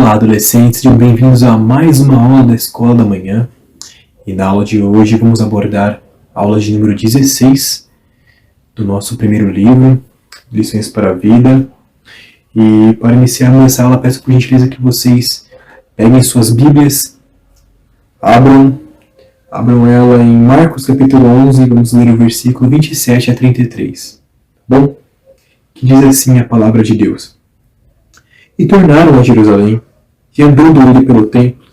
Olá, adolescentes, sejam bem-vindos a mais uma aula da Escola da Manhã. E na aula de hoje vamos abordar a aula de número 16 do nosso primeiro livro, Lições para a Vida. E para iniciarmos essa aula, peço por gentileza que vocês peguem suas Bíblias, abram ela em Marcos capítulo 11, vamos ler o versículo 27 a 33. Bom, que diz assim a palavra de Deus. E tornaram a Jerusalém, e andando ele pelo templo,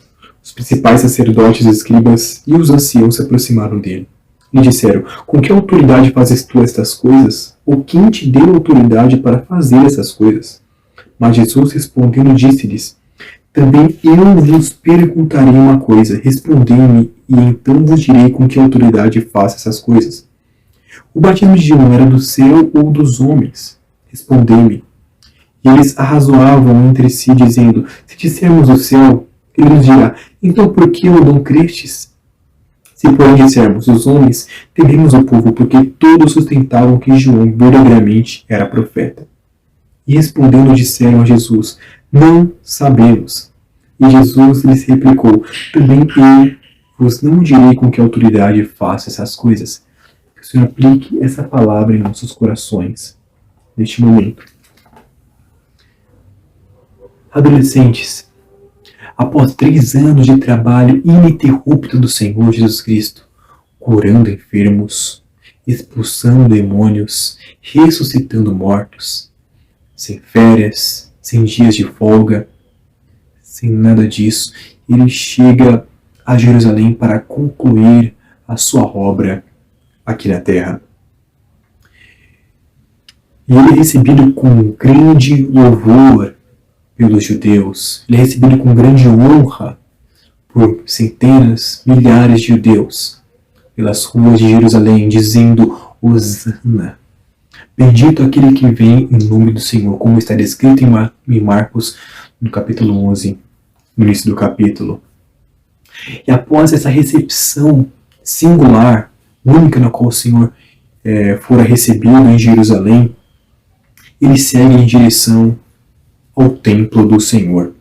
os principais sacerdotes, escribas e os anciãos se aproximaram dele. E disseram, com que autoridade fazes tu estas coisas? Ou quem te deu autoridade para fazer essas coisas? Mas Jesus respondendo disse-lhes, também eu vos perguntarei uma coisa, respondei-me, e então vos direi com que autoridade faço essas coisas. O batismo de João era do céu ou dos homens? Respondei-me. E eles arrazoavam entre si, dizendo, se dissermos o céu, ele nos dirá, então por que o não crestes? Se porém dissermos os homens, tememos o povo, porque todos sustentavam que João verdadeiramente era profeta. E respondendo disseram a Jesus, não sabemos. E Jesus lhes replicou, também eu vos não direi com que autoridade faço essas coisas. Que o Senhor aplique essa palavra em nossos corações, neste momento. Adolescentes, após 3 anos de trabalho ininterrupto do Senhor Jesus Cristo, curando enfermos, expulsando demônios, ressuscitando mortos, sem férias, sem dias de folga, sem nada disso, ele chega a Jerusalém para concluir a sua obra aqui na terra. E ele é recebido com grande louvor pelos judeus. Ele é recebido com grande honra por centenas, milhares de judeus pelas ruas de Jerusalém, dizendo, Hosana, bendito aquele que vem em nome do Senhor, como está descrito em Marcos, no capítulo 11, no início do capítulo. E após essa recepção singular, única na qual o Senhor fora recebido em Jerusalém, ele segue em direção ao templo do Senhor.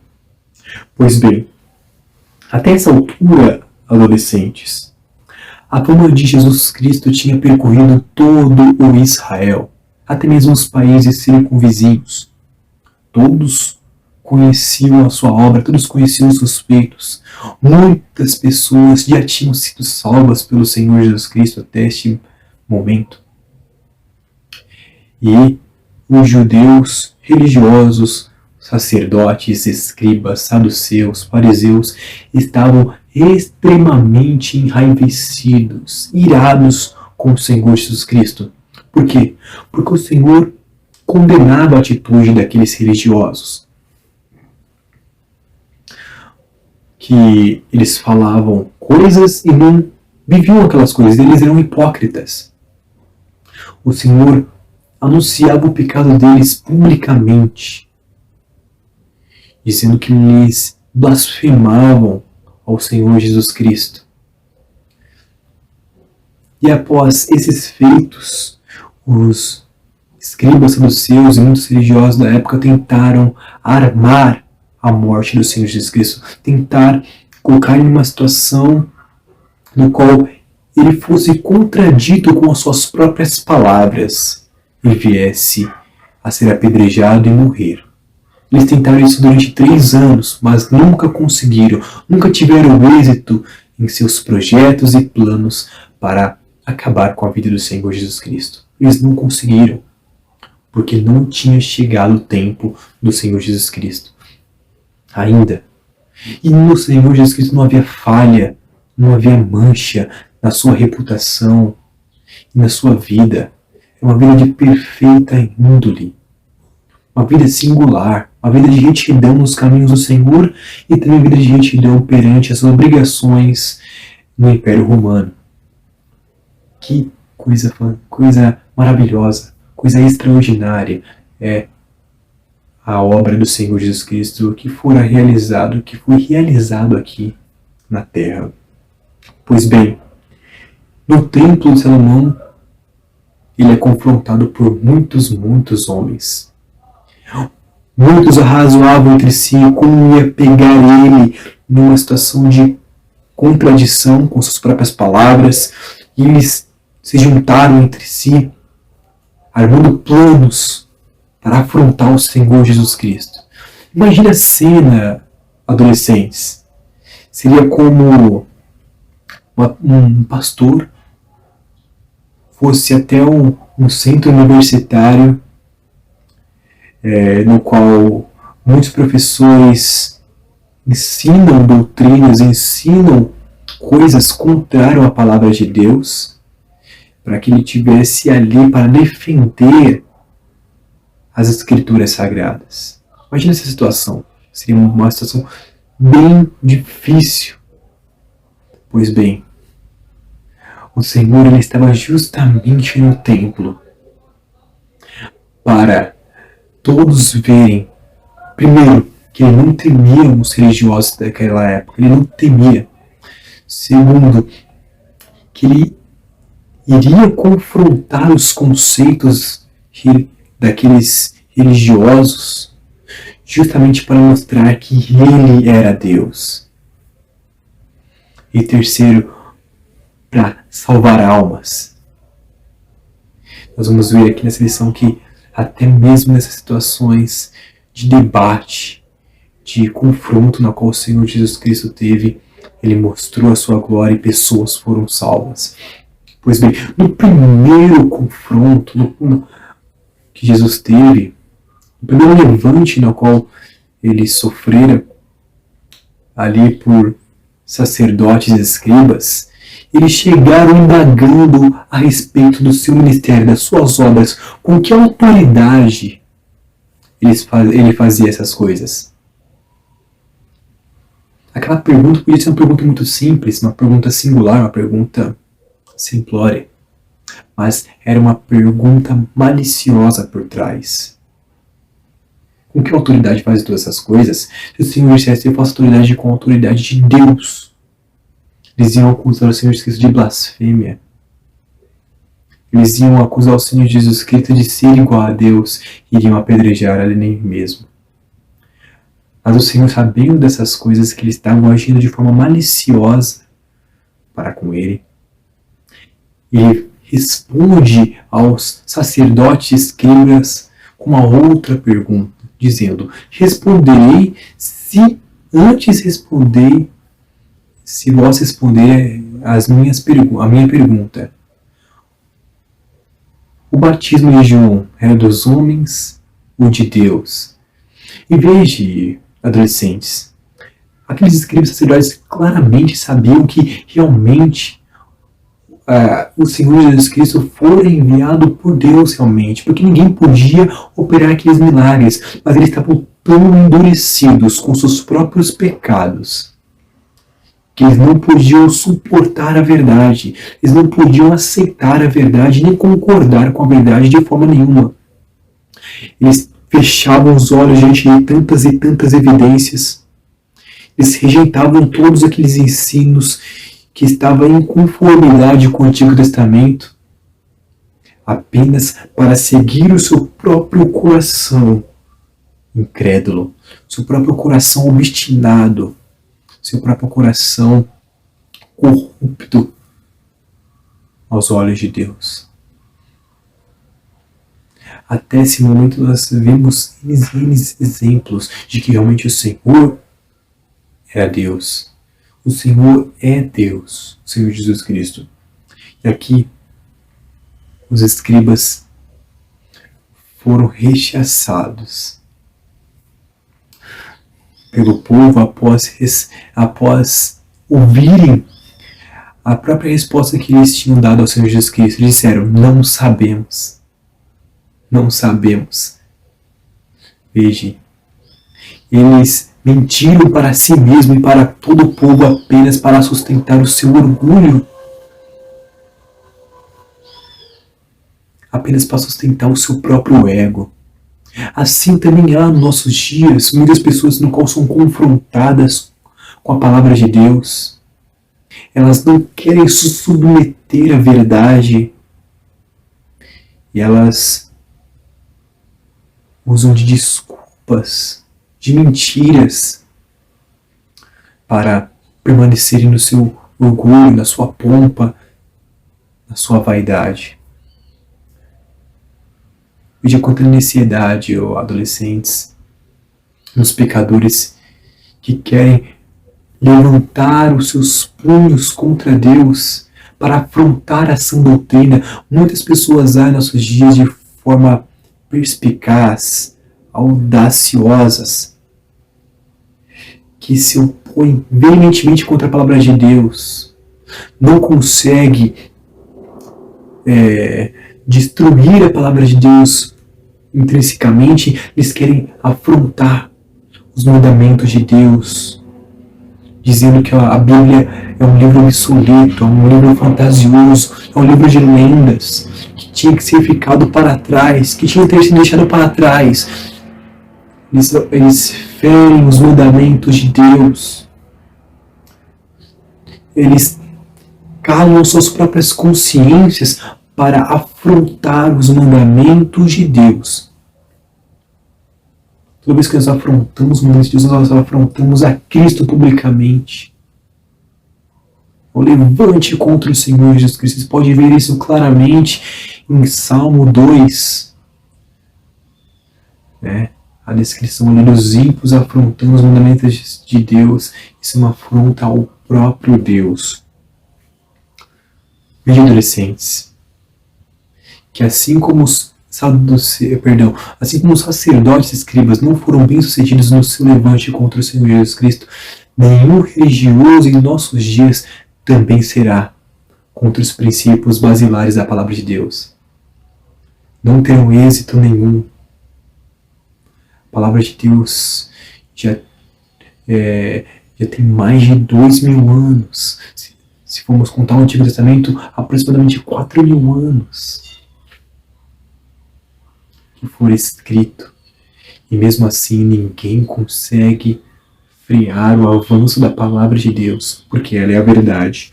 Pois bem, até essa altura, adolescentes, a fama de Jesus Cristo tinha percorrido todo o Israel, até mesmo os países circunvizinhos. Todos conheciam a sua obra, todos conheciam os seus feitos. Muitas pessoas já tinham sido salvas pelo Senhor Jesus Cristo até este momento. E os judeus religiosos, sacerdotes, escribas, saduceus, fariseus estavam extremamente enraivecidos, irados com o Senhor Jesus Cristo. Por quê? Porque o Senhor condenava a atitude daqueles religiosos. Que eles falavam coisas e não viviam aquelas coisas, eles eram hipócritas. O Senhor anunciava o pecado deles publicamente, dizendo que eles blasfemavam ao Senhor Jesus Cristo. E após esses feitos, os escribas saduceus e muitos religiosos da época tentaram armar a morte do Senhor Jesus Cristo, tentar colocar ele em uma situação no qual ele fosse contradito com as suas próprias palavras e viesse a ser apedrejado e morrer. Eles tentaram isso durante 3 anos, mas nunca conseguiram, nunca tiveram êxito em seus projetos e planos para acabar com a vida do Senhor Jesus Cristo. Eles não conseguiram, porque não tinha chegado o tempo do Senhor Jesus Cristo ainda. E no Senhor Jesus Cristo não havia falha, não havia mancha na sua reputação e na sua vida. É uma vida de perfeita índole, uma vida singular, uma vida de retidão nos caminhos do Senhor e também uma vida de retidão perante as obrigações no Império Romano. Que coisa maravilhosa, coisa extraordinária é a obra do Senhor Jesus Cristo que foi realizado aqui na terra. Pois bem, no Templo de Salomão, ele é confrontado por muitos homens. Muitos arrazoavam entre si como ia pegar ele numa situação de contradição com suas próprias palavras, e eles se juntaram entre si, armando planos para afrontar o Senhor Jesus Cristo. Imagina a cena, adolescentes. Seria como um pastor fosse até um centro universitário, no qual muitos professores ensinam doutrinas, ensinam coisas contrárias à palavra de Deus, para que ele tivesse ali para defender as escrituras sagradas. Imagina essa situação. Seria uma situação bem difícil. Pois bem, o Senhor ele estava justamente no templo para todos verem, primeiro, que ele não temia os religiosos daquela época, ele não temia. Segundo, que ele iria confrontar os conceitos daqueles religiosos, justamente para mostrar que ele era Deus. E terceiro, para salvar almas. Nós vamos ver aqui nessa lição que até mesmo nessas situações de debate, de confronto na qual o Senhor Jesus Cristo teve, ele mostrou a sua glória e pessoas foram salvas. Pois bem, no primeiro confronto que Jesus teve, no primeiro levante no qual ele sofrera ali por sacerdotes e escribas, eles chegaram indagando a respeito do seu ministério, das suas obras, com que autoridade ele fazia essas coisas. Aquela pergunta podia ser uma pergunta muito simples, uma pergunta singular, uma pergunta simplória, mas era uma pergunta maliciosa por trás. Com que autoridade faz todas essas coisas? Se o Senhor dissesse, eu faço autoridade com a autoridade de Deus, eles iam acusar o Senhor Jesus Cristo de blasfêmia. Eles iam acusar o Senhor Jesus Cristo de ser igual a Deus e iriam apedrejar a ele mesmo. Mas o Senhor, sabendo dessas coisas, que eles estavam agindo de forma maliciosa para com ele, ele responde aos sacerdotes e escribas com uma outra pergunta, dizendo: responderei se antes responder, se vós responder a minha pergunta. O batismo de João era dos homens ou de Deus? E veja, adolescentes, aqueles escribas sacerdotes claramente sabiam que realmente o Senhor Jesus Cristo foi enviado por Deus realmente, porque ninguém podia operar aqueles milagres, mas eles estavam tão endurecidos com seus próprios pecados que eles não podiam suportar a verdade, eles não podiam aceitar a verdade, nem concordar com a verdade de forma nenhuma. Eles fechavam os olhos diante de tantas e tantas evidências, eles rejeitavam todos aqueles ensinos que estavam em conformidade com o Antigo Testamento, apenas para seguir o seu próprio coração incrédulo, seu próprio coração obstinado, seu próprio coração corrupto aos olhos de Deus. Até esse momento nós vemos exemplos de que realmente o Senhor era Deus. O Senhor é Deus, o Senhor Jesus Cristo. E aqui os escribas foram rechaçados pelo povo após ouvirem a própria resposta que eles tinham dado ao Senhor Jesus Cristo. Eles disseram: não sabemos. Não sabemos. Veja, eles mentiram para si mesmos e para todo o povo apenas para sustentar o seu orgulho. Apenas para sustentar o seu próprio ego. Assim também há nos nossos dias muitas pessoas no qual são confrontadas com a palavra de Deus. Elas não querem se submeter à verdade. E elas usam de desculpa desculpas, de mentiras, para permanecerem no seu orgulho, na sua pompa, na sua vaidade. Veja quanta necessidade, ó adolescentes, nos pecadores que querem levantar os seus punhos contra Deus para afrontar a sã doutrina. Muitas pessoas agem em nossos dias de forma perspicaz, audaciosas, que se opõem veementemente contra a palavra de Deus, não consegue destruir a palavra de Deus intrinsecamente, eles querem afrontar os mandamentos de Deus, dizendo que a Bíblia é um livro obsoleto, é um livro fantasioso, é um livro de lendas, que tinha que ser ficado para trás, que tinha que ter sido deixado para trás. Eles ferem os mandamentos de Deus. Eles calam suas próprias consciências para afrontar os mandamentos de Deus. Toda vez que nós afrontamos os mandamentos de Deus, nós afrontamos a Cristo publicamente. O levante contra o Senhor Jesus Cristo. Você pode ver isso claramente em Salmo 2. A descrição ali dos ímpios afrontando os mandamentos de Deus. Isso é uma afronta ao próprio Deus. Veja, adolescentes, que assim como os sacerdotes e escribas não foram bem-sucedidos no seu levante contra o Senhor Jesus Cristo, nenhum religioso em nossos dias também será contra os princípios basilares da palavra de Deus. Não terão êxito nenhum. A palavra de Deus já tem mais de 2.000 anos. Se formos contar o Antigo Testamento, aproximadamente 4.000 anos que for escrito. E mesmo assim ninguém consegue frear o avanço da palavra de Deus, porque ela é a verdade.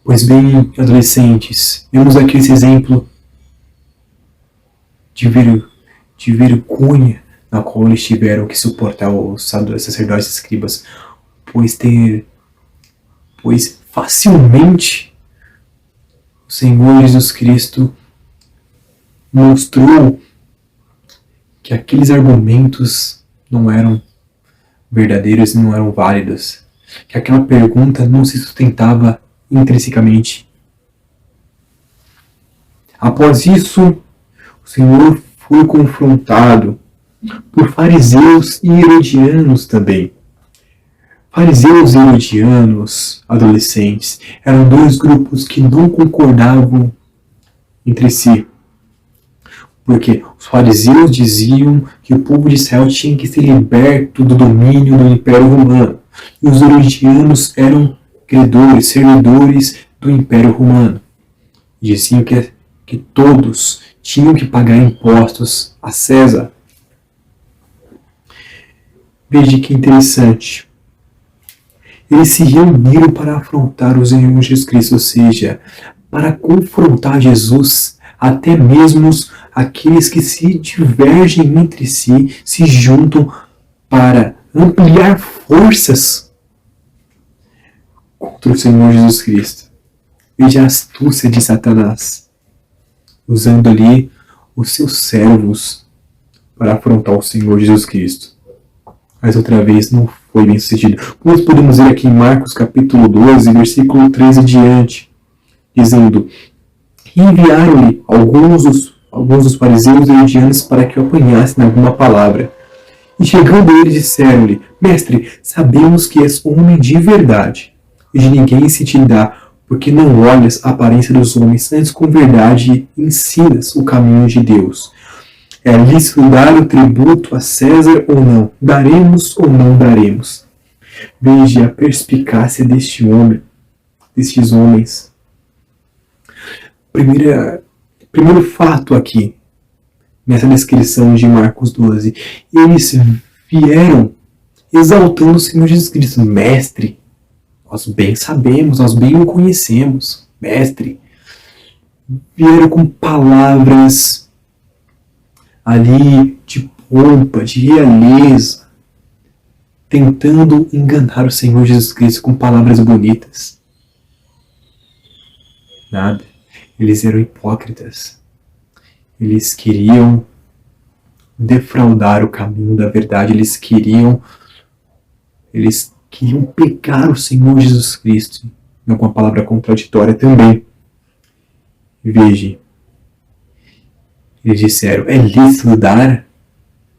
Pois bem, adolescentes, vemos aqui esse exemplo de vergonha na qual eles tiveram que suportar os sacerdotes e escribas, pois facilmente o Senhor Jesus Cristo mostrou que aqueles argumentos não eram verdadeiros e não eram válidos, que aquela pergunta não se sustentava intrinsecamente. Após isso, o Senhor foi confrontado por fariseus e herodianos também. Fariseus e herodianos, adolescentes, eram dois grupos que não concordavam entre si. Porque os fariseus diziam que o povo de Israel tinha que ser liberto do domínio do Império Romano. E os herodianos eram servidores do Império Romano. Diziam que todos tinham que pagar impostos a César. Veja que interessante. Eles se reuniram para afrontar o Senhor Jesus Cristo, ou seja, para confrontar Jesus. Até mesmo aqueles que se divergem entre si se juntam para ampliar forças contra o Senhor Jesus Cristo. Veja a astúcia de Satanás, usando ali os seus servos para afrontar o Senhor Jesus Cristo. Mas outra vez não foi bem sucedido. Como nós podemos ver aqui em Marcos capítulo 12, versículo 13 e diante, dizendo: e enviaram-lhe alguns dos fariseus e herodianos para que o apanhassem em alguma palavra. E chegando eles, disseram-lhe: Mestre, sabemos que és homem de verdade, e de ninguém se te dá, porque não olhas a aparência dos homens, antes com verdade ensinas o caminho de Deus. É lícito dar o tributo a César ou não? Daremos ou não daremos? Veja a perspicácia destes homens. Primeiro fato aqui, nessa descrição de Marcos 12, eles vieram exaltando o Senhor Jesus Cristo. Mestre, nós bem sabemos, nós bem o conhecemos, mestre. Vieram com palavras ali de pompa, de realeza, tentando enganar o Senhor Jesus Cristo com palavras bonitas. Nada. Eles eram hipócritas. Eles queriam defraudar o caminho da verdade. Eles queriam pegar o Senhor Jesus Cristo. Não com uma palavra contraditória também. Veja. Eles disseram, é lícito dar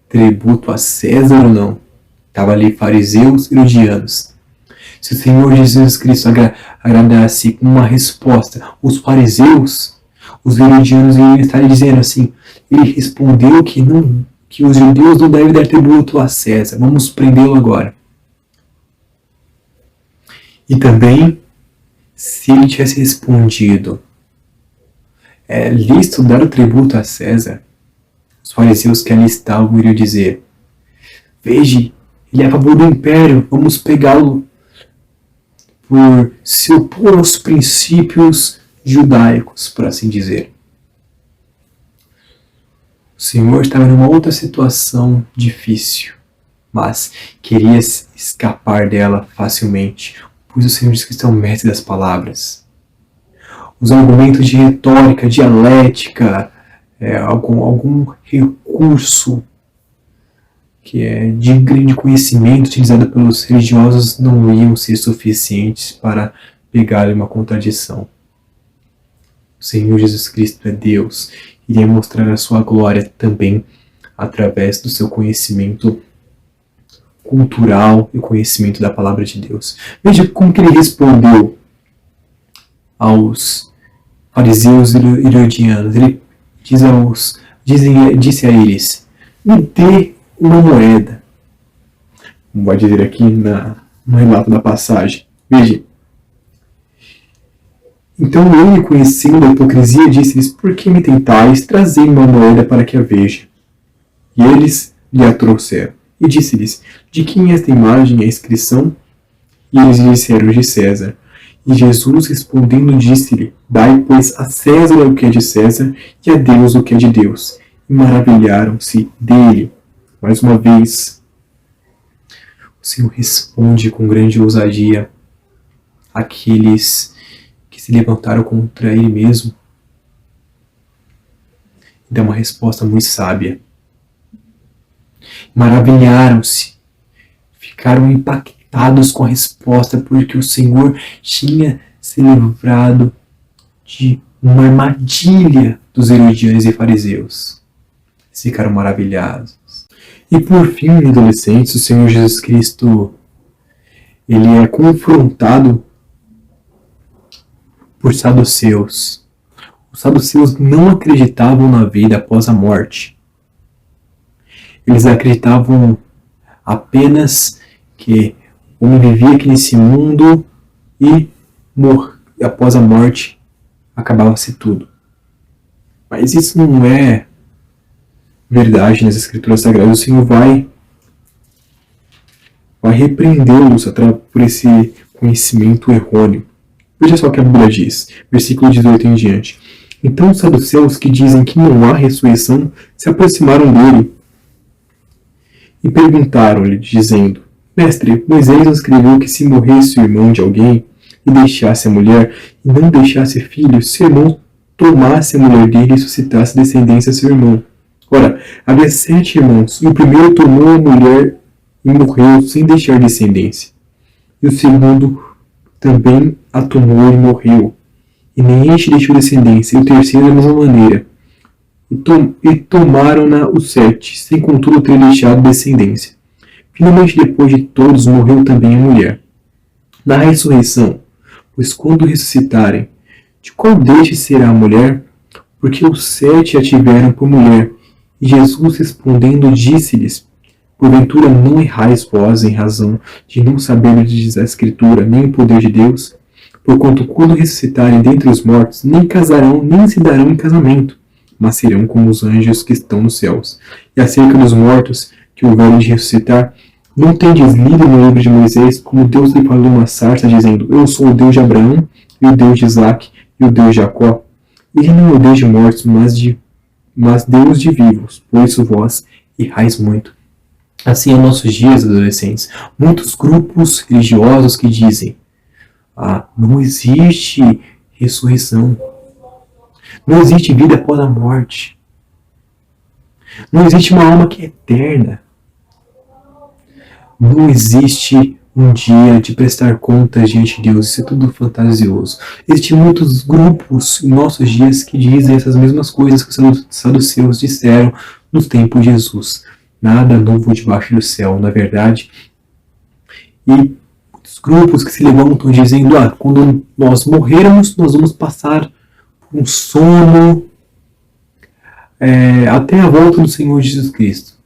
tributo a César ou não? Estavam ali fariseus e herodianos. Se o Senhor Jesus Cristo agradasse com uma resposta, os fariseus, os herodianos iriam estar dizendo assim, ele respondeu que os judeus não devem dar tributo a César, vamos prendê-lo agora. E também, se ele tivesse respondido, é lícito dar o tributo a César, os fariseus que ali estavam iriam dizer, veja, ele é a favor do império, vamos pegá-lo por se opor aos princípios judaicos, por assim dizer. O Senhor estava numa outra situação difícil, mas queria escapar dela facilmente, pois o Senhor diz que é o mestre das palavras. Os argumentos de retórica, dialética, algum recurso que é de grande conhecimento utilizado pelos religiosos não iam ser suficientes para pegar uma contradição. O Senhor Jesus Cristo é Deus e iria mostrar a sua glória também através do seu conhecimento cultural e o conhecimento da palavra de Deus. Veja como que ele respondeu aos fariseus e herodianos. Ele disse a eles, me dê uma moeda. Como vai dizer aqui no relato da passagem. Veja. Então ele, conhecendo a hipocrisia, disse-lhes, por que me tentais? Trazei-me uma moeda para que a veja. E eles lhe a trouxeram. E disse-lhes, de quem é esta imagem e a inscrição? E eles lhe disseram, de César. E Jesus respondendo disse-lhe, dai, pois, a César o que é de César, e a Deus o que é de Deus. E maravilharam-se dele. Mais uma vez, o Senhor responde com grande ousadia àqueles que se levantaram contra Ele mesmo. E dá uma resposta muito sábia. Maravilharam-se, ficaram impactados com a resposta, porque o Senhor tinha se livrado de uma armadilha dos herodianos e fariseus. Eles ficaram maravilhados. E por fim, adolescentes, o Senhor Jesus Cristo ele é confrontado por saduceus. Os saduceus não acreditavam na vida após a morte. Eles acreditavam apenas que o homem vivia aqui nesse mundo e após a morte acabava-se tudo. Mas isso não é verdade nas Escrituras Sagradas. O Senhor vai repreendê-los por esse conhecimento errôneo. Veja só o que a Bíblia diz, versículo 18 em diante. Então os saduceus que dizem que não há ressurreição se aproximaram dele e perguntaram-lhe, dizendo, Mestre, Moisés nos escreveu que se morresse o irmão de alguém e deixasse a mulher e não deixasse filho, se o irmão tomasse a mulher dele e suscitasse descendência a seu irmão. Ora, havia 7 irmãos, e o primeiro tomou a mulher e morreu sem deixar descendência. E o segundo também a tomou e morreu, e nem este deixou descendência, e o terceiro da mesma maneira. E tomaram-na os 7, sem contudo ter deixado descendência. Finalmente, depois de todos, morreu também a mulher. Na ressurreição, pois quando ressuscitarem, de qual destes será a mulher? Porque os 7 a tiveram por mulher. E Jesus respondendo disse-lhes, porventura não errais vós em razão de não saber o que diz a Escritura, nem o poder de Deus? Porquanto quando ressuscitarem dentre os mortos, nem casarão, nem se darão em casamento, mas serão como os anjos que estão nos céus. E acerca dos mortos que houverem de ressuscitar, não tendes lido no livro de Moisés, como Deus lhe falou numa sarça, dizendo, eu sou o Deus de Abraão, e o Deus de Isaque, e o Deus de Jacó? Ele não é o Deus de mortos, mas Deus de vivos, por isso vós e raiz muito. Assim, em nossos dias, adolescentes, muitos grupos religiosos que dizem: não existe ressurreição, não existe vida após a morte, não existe uma alma que é eterna, não existe um dia de prestar contas diante de Deus, isso é tudo fantasioso. Existem muitos grupos em nossos dias que dizem essas mesmas coisas que os saduceus disseram no tempo de Jesus. Nada novo debaixo do céu, na verdade. E muitos grupos que se levantam dizendo: quando nós morrermos, nós vamos passar por um sono até a volta do Senhor Jesus Cristo.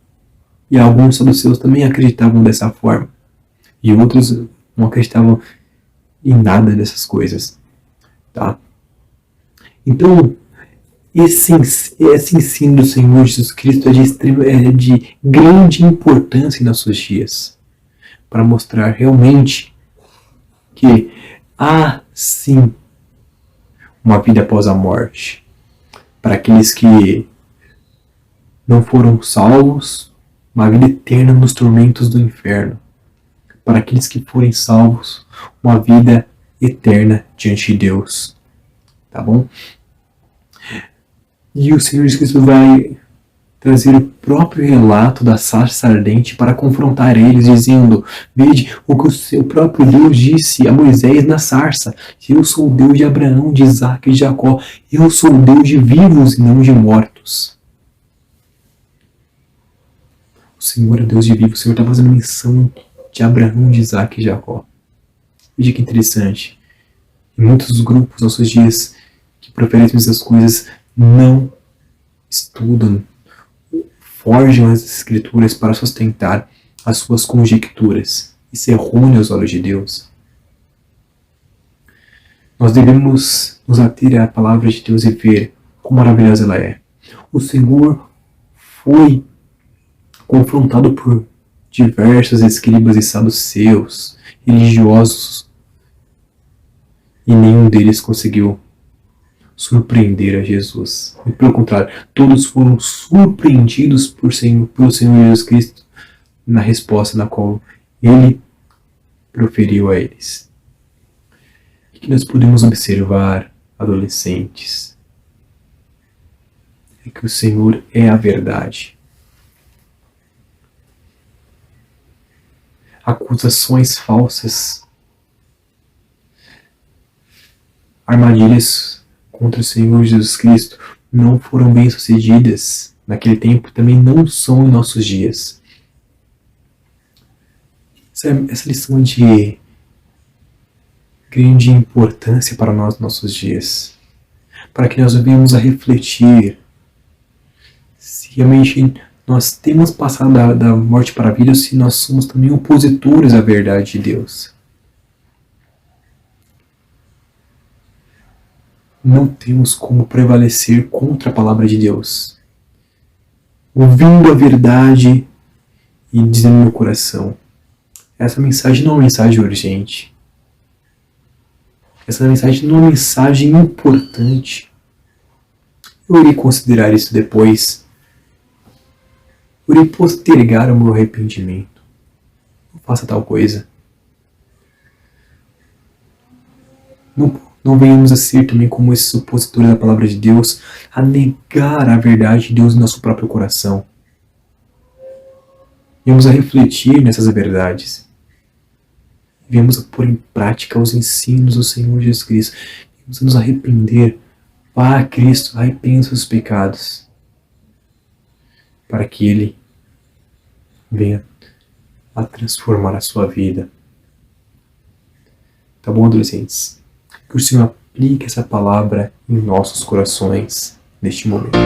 E alguns saduceus também acreditavam dessa forma. E outros não acreditavam em nada dessas coisas. Tá? Então, esse ensino do Senhor Jesus Cristo é de grande importância em nossos dias, para mostrar realmente que há sim uma vida após a morte. Para aqueles que não foram salvos, uma vida eterna nos tormentos do inferno. Para aqueles que forem salvos, uma vida eterna diante de Deus. Tá bom? E o Senhor Jesus Cristo vai trazer o próprio relato da sarça ardente para confrontar eles, dizendo: vede o que o seu próprio Deus disse a Moisés na sarça: eu sou o Deus de Abraão, de Isaac e de Jacó, eu sou o Deus de vivos e não de mortos. O Senhor é o Deus de vivos. O Senhor está fazendo menção de Abraão, de Isaac e Jacó. Veja que interessante. Em muitos grupos, nossos dias, que proferem essas coisas, não estudam, forjam as escrituras para sustentar as suas conjecturas. Isso é errôneo aos olhos de Deus. Nós devemos nos ater à palavra de Deus e ver quão maravilhosa ela é. O Senhor foi confrontado por diversos escribas e saduceus, religiosos, e nenhum deles conseguiu surpreender a Jesus. E pelo contrário, todos foram surpreendidos pelo Senhor Jesus Cristo na resposta na qual Ele proferiu a eles. E que nós podemos observar, adolescentes, é que o Senhor é a verdade. Acusações falsas, armadilhas contra o Senhor Jesus Cristo não foram bem sucedidas naquele tempo, também não são em nossos dias. Essa lição é de grande importância para nós, nossos dias, para que nós venhamos a refletir se realmente nós temos passado da morte para a vida, ou se nós somos também opositores à verdade de Deus. Não temos como prevalecer contra a palavra de Deus, ouvindo a verdade e dizendo no meu coração: essa mensagem não é uma mensagem urgente, essa mensagem não é uma mensagem importante, eu irei considerar isso depois, eu irei postergar o meu arrependimento, não faça tal coisa. Não venhamos a ser também como esses opositores da palavra de Deus, a negar a verdade de Deus em nosso próprio coração. Venhamos a refletir nessas verdades. Venhamos a pôr em prática os ensinos do Senhor Jesus Cristo. Venhamos a nos arrepender. Vá a Cristo, arrependa os seus pecados, para que Ele venha a transformar a sua vida. Tá bom, adolescentes? Que o Senhor aplique essa palavra em nossos corações neste momento.